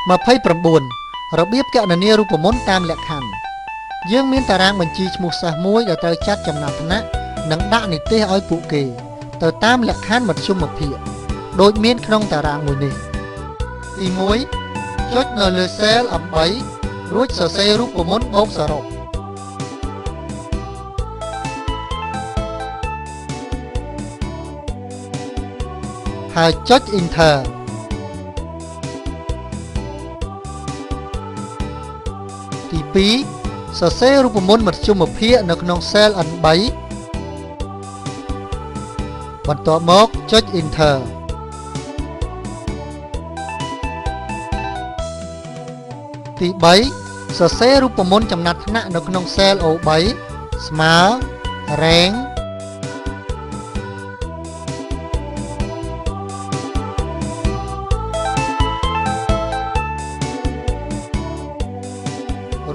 29របៀបគណនារូបមន្តតាមលក្ខខណ្ឌយើងមានតារាងបញ្ជីឈ្មោះសិស្សមួយដែលត្រូវចាត់ចំណាត់ថ្នាក់និងដាក់និទេសឲ្យពួកគេទៅតាមលក្ខខណ្ឌមធ្យមភាគដូចមានក្នុងតារាងមួយនេះទី1ចុចនៅលើសេល 8 រួចសរសេររូបមន្តបូកសរុបហើយចុច Enter ទី2សរសេររូបមន្តមធ្យមភាគនៅក្នុង cell N3 បន្ទាប់មកចុច Enter ទី3សរសេររូបមន្តចំណាត់ថ្នាក់នៅក្នុង cell O3 ស្មើរែង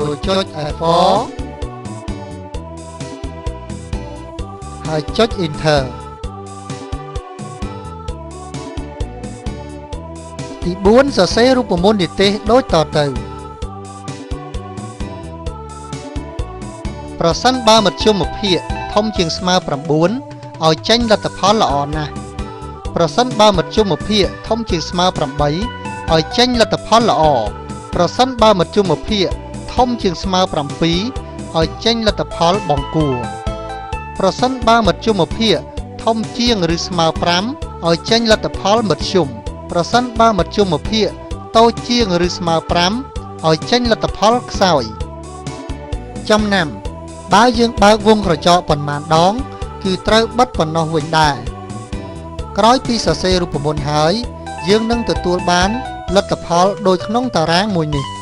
រួចចុច F4 ហើយចុច Enter ទី4សរសេររូបមន្តនិទេសដូចតទៅប្រសិនបើមធ្យមភាគធំជាងស្មើ9ឲ្យចេញលទ្ធផលល្អណាស់ប្រសិនបើមធ្យមភាគធំជាងស្មើ8ឲ្យចេញលទ្ធផលល្អប្រសិនបើមធ្យមភាគធំជាងស្មើ7ឲ្យចេញលទ្ធផលបង្គួរប្រសិនបើមធ្យមភាគធំជាងឬស្មើ5ឲ្យចេញលទ្ធផលមធ្យមប្រសិនបើមធ្យមភាគតូចជាងឬស្មើ5ឲ្យចេញលទ្ធផលខ្សោយចំណាំបើយើងបើកវងក្រចកប៉ុន្មានដងគឺត្រូវបិទប៉ុណ្ណោះវិញដែរក្រោយពីសរសេររូបមន្តហើយយើងនឹងទទួលបានលទ្ធផលដូចក្នុងតារាងមួយនេះ